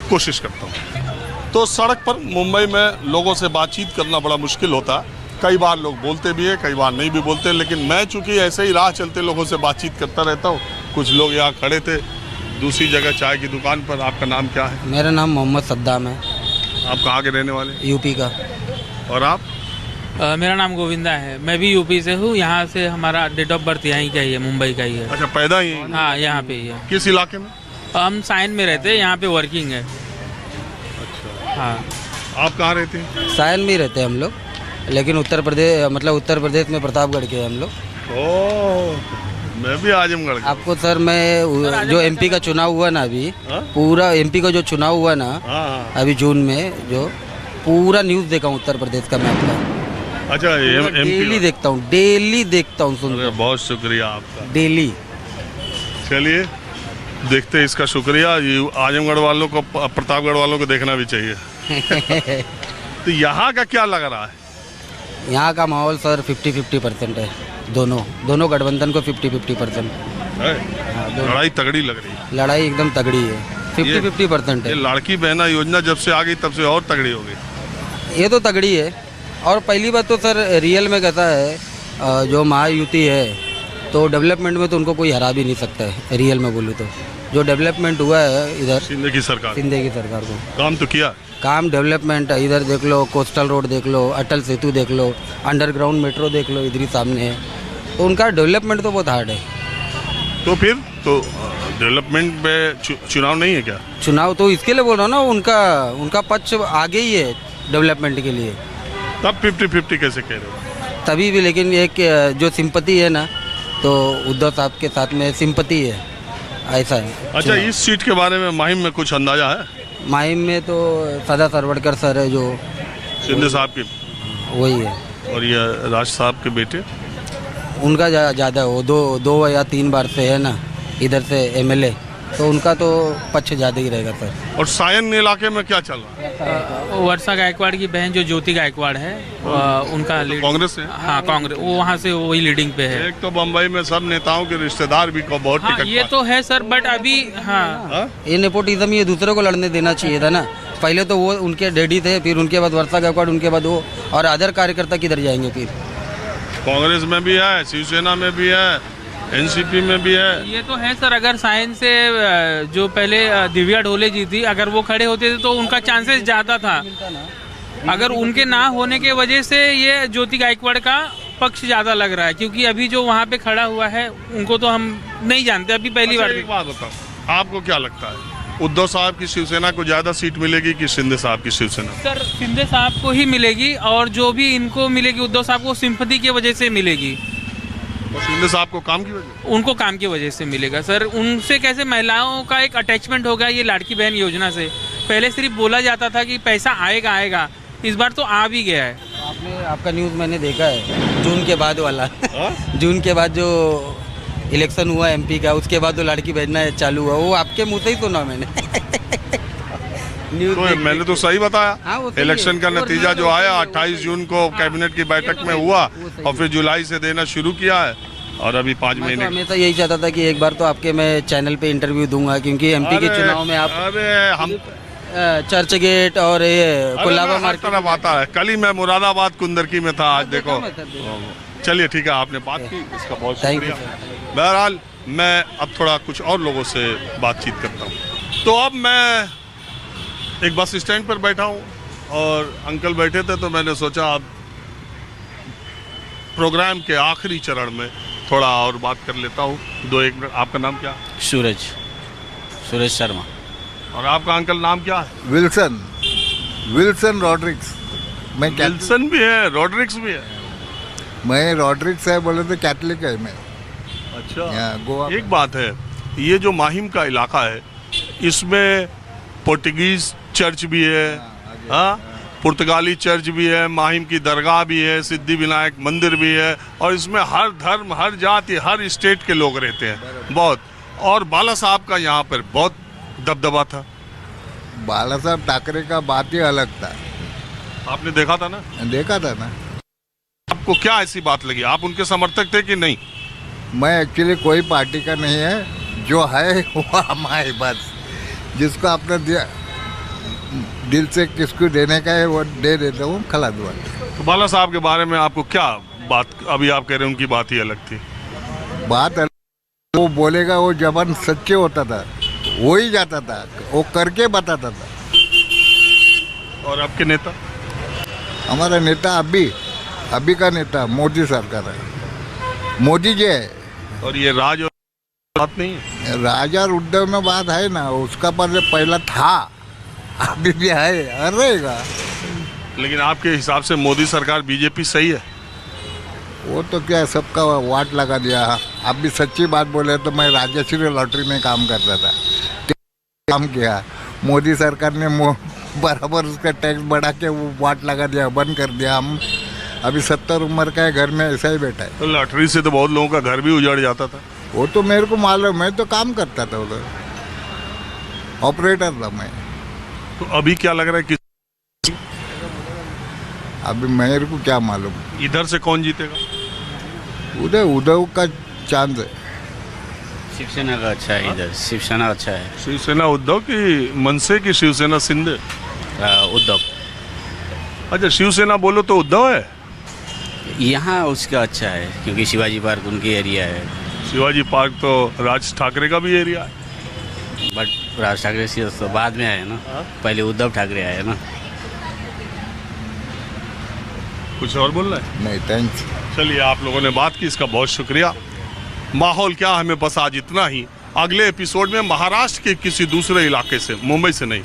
कोशिश करता हूँ। तो सड़क पर मुंबई में लोगों से बातचीत करना बड़ा मुश्किल होता है। कई बार लोग बोलते भी है, कई बार नहीं भी बोलते, लेकिन मैं चूँकि ऐसे ही राह चलते लोगों से बातचीत करता रहता हूँ। कुछ लोग यहाँ खड़े थे दूसरी जगह चाय की दुकान पर। आपका नाम क्या है? मेरा नाम मोहम्मद सद्दाम है। आप कहाँ के रहने वाले? यूपी का। और आप? मेरा नाम गोविंदा है, मैं भी यूपी से हूँ। यहाँ से हमारा डेट ऑफ बर्थ यहीं का ही है, मुंबई का ही है। अच्छा, पैदा ही है? हाँ, यहाँ पे ही है। किस इलाके में? हम साइन में रहते हैं, यहाँ पे वर्किंग है। अच्छा, हाँ। आप कहाँ रहते हैं? सायन में ही रहते हैं हम लोग, लेकिन उत्तर प्रदेश में प्रतापगढ़ के हैं हम लोग। ओह, मैं भी आजमगढ़ का। आपको सर मैं जो एमपी का चुनाव हुआ ना अभी, पूरा एमपी का जो चुनाव हुआ ना अभी जून में, जो पूरा न्यूज़ देखा हूँ उत्तर प्रदेश का मैप का। अच्छा, डेली देखता हूँ सुन। बहुत शुक्रिया आपका। डेली। चलिए देखते हैं इसका शुक्रिया। ये आजमगढ़ वालों को, प्रतापगढ़ वालों को देखना भी चाहिए। तो यहाँ का क्या लग रहा है? यहाँ का माहौल सर 50-50% है। दोनों गठबंधन को 50-50%। लड़ाई तगड़ी लग रही है। लड़ाई एकदम तगड़ी है, 50-50% है। ये लड़की बहना योजना जब से आ गई तब से और तगड़ी हो गई। ये तो तगड़ी है। और पहली बात तो सर रियल में कहता है, जो महायुति है तो डेवलपमेंट में तो उनको कोई हरा भी नहीं सकता है। रियल में बोलूँ तो जो डेवलपमेंट हुआ है इधर शिंदे की सरकार को काम तो किया। काम डेवलपमेंट इधर देख लो, कोस्टल रोड देख लो, अटल सेतु देख लो, अंडरग्राउंड मेट्रो देख लो, इधर ही सामने है। तो उनका डेवलपमेंट तो बहुत हार्ड है। तो फिर तो डेवलपमेंट में चुनाव नहीं है क्या? चुनाव तो इसके लिए बोल रहा हूँ ना, उनका पक्ष आगे ही है डेवलपमेंट के लिए। तब 50-50 कैसे कह रहे हो? तभी भी, लेकिन एक जो सिंपति है ना, तो उद्धव साहब के साथ में सिंपति है, ऐसा है। अच्छा, इस सीट के बारे में माहिम में कुछ अंदाजा है? माहिम में तो सदा सरवड़कर सर है, जो शिंदे साहब के वही है। और ये राज साहब के बेटे, उनका ज़्यादा है, वो दो या 3 बार से है ना इधर से एमएलए, तो उनका तो पक्ष ज़्यादा ही रहेगा सर। और सायन इलाके में क्या चल रहा है? वर्षा गायकवाड़ की बहन जो ज्योति गायकवाड़ है, उनका तो कांग्रेस है? हाँ, कांग्रेस, वो वहाँ से वही लीडिंग पे है। एक तो बम्बई में सब नेताओं के रिश्तेदार भी को बहुत टिकट ये तो है सर, बट अभी हाँ, ये नेपोटिज्म ये दूसरे को लड़ने देना चाहिए था ना। पहले तो वो उनके डैडी थे, फिर उनके बाद वर्षा गायकवाड़, उनके बाद वो, और अदर कार्यकर्ता किधर जाएंगे फिर? कांग्रेस में भी है, शिवसेना में भी है, एनसीपी में भी है। ये तो है सर। अगर साइंस से जो पहले दिव्या ढोले जी थी, अगर वो खड़े होते थे तो उनका चांसेस ज़्यादा था। अगर उनके ना होने के वजह से ये ज्योति गायकवाड़ का पक्ष ज़्यादा लग रहा है, क्योंकि अभी जो वहाँ पे खड़ा हुआ है उनको तो हम नहीं जानते, अभी पहली बार। एक बात बताओ, आपको क्या लगता है, उद्धव साहब की शिवसेना को ज़्यादा सीट मिलेगी कि शिंदे साहब की शिवसेना? सर, शिंदे साहब को ही मिलेगी, और जो भी इनको मिलेगी उद्धव साहब को सिंपैथी की वजह से मिलेगी। और शिंदे साहब को काम की वजह? उनको काम की वजह से मिलेगा सर। उनसे कैसे महिलाओं का एक अटैचमेंट होगा ये लाड़की बहन योजना से। पहले सिर्फ बोला जाता था कि पैसा आएगा, इस बार तो आ भी गया है। आपका न्यूज़ मैंने देखा है, जून के बाद वाला। जून के बाद जो इलेक्शन हुआ एमपी का, उसके बाद जो लड़की भेजना चालू हुआ, वो आपके मुँह से ही सुना मैंने। तो मैंने तो सही बताया। हाँ, इलेक्शन का नतीजा जो आया 28 जून को कैबिनेट की बैठक में हुआ, और फिर जुलाई से देना शुरू किया है, और अभी 5 महीने। मैं तो यही चाहता था कि एक बार तो आपके मैं चैनल पे इंटरव्यू दूंगा, क्योंकि एमपी के चुनाव में आप हम चर्च गेट और ये कोलाबा मार्केट तरफ आता है। कल ही मैं मुरादाबाद कुंदरकी में था, आज देखो। चलिए ठीक है, आपने बात की, इसका बहुत शुक्रिया। बहरहाल मैं अब थोड़ा कुछ और लोगों से बातचीत करता हूँ। तो अब मैं एक बस स्टैंड पर बैठा हूँ और अंकल बैठे थे, तो मैंने सोचा अब प्रोग्राम के आखिरी चरण में थोड़ा और बात कर लेता हूँ। 2-1 मिनट। आपका नाम क्या? सूरज शर्मा। और आपका अंकल नाम क्या है? विल्सन रॉड्रिक्स। मैं विल्सन भी है, रॉड्रिक्स भी है। मैं रॉड्रिक्स है बोले तो कैथलिक है मैं। अच्छा, गोवा। एक बात है, ये जो माहिम का इलाका है, इसमें पोर्तुगीज चर्च भी है, हाँ, पुर्तगाली चर्च भी है, माहिम की दरगाह भी है, सिद्धि विनायक मंदिर भी है, और इसमें हर धर्म, हर जाति, हर स्टेट के लोग रहते हैं बहुत। और बाला साहब का यहाँ पर बहुत दबदबा था। बाला साहब ठाकरे का बात ही अलग था। आपने देखा था ना? देखा था ना। आपको क्या ऐसी बात लगी? आप उनके समर्थक थे कि नहीं? मैं एक्चुअली कोई पार्टी का नहीं है, जो है वो हमारे बस, जिसको आपने दिया दिल से किसको देने का है वो दे देता हूँ, खिला दूँ। तो बाला साहब के बारे में आपको क्या बात, अभी आप कह रहे हैं उनकी बात ही अलग थी। बात अलग, वो बोलेगा, वो जबान सच्चे होता था, वो ही जाता था, वो करके बताता था। और आपके नेता? हमारा नेता अभी का नेता मोदी सरकार है, मोदी जी है। और ये राज और बात नहीं है। राजा और उद्धव में बात है ना, उसका पर पहला था, अभी भी है और रहेगा। लेकिन आपके हिसाब से मोदी सरकार बीजेपी सही है? वो तो क्या सबका वाट लगा दिया। आप भी सच्ची बात बोले तो मैं राजश्री लॉटरी में काम करता था, काम किया। मोदी सरकार ने बराबर उसका टैक्स बढ़ा के वो वाट लगा दिया, बंद कर दिया। हम अभी 70 उम्र का है, घर में ऐसा ही बैठा है। तो लॉटरी से तो बहुत लोगों का घर भी उजड़ जाता था। वो तो मेरे को मालूम, मैं तो काम करता था उधर, ऑपरेटर था मैं। तो अभी क्या लग रहा है कि अभी मेरे को क्या मालूम, इधर से कौन जीतेगा? उधर उद्धव का चांस है। शिवसेना का अच्छा है, इधर शिवसेना अच्छा है। शिवसेना उद्धव की मनसे की शिवसेना शिंदे? उद्धव। अच्छा, शिवसेना बोलो तो उद्धव है। यहाँ उसका अच्छा है क्योंकि शिवाजी पार्क उनकी एरिया है। शिवाजी पार्क तो राज ठाकरे का भी एरिया है। बट राज ठाकरे से तो बाद में आए ना, पहले उद्धव ठाकरे आए ना। कुछ और बोलना है? नहीं, थैंक्स। चलिए, आप लोगों ने बात की, इसका बहुत शुक्रिया। माहौल क्या, हमें बस आज इतना ही। अगले एपिसोड में महाराष्ट्र के किसी दूसरे इलाके से, मुंबई से नहीं,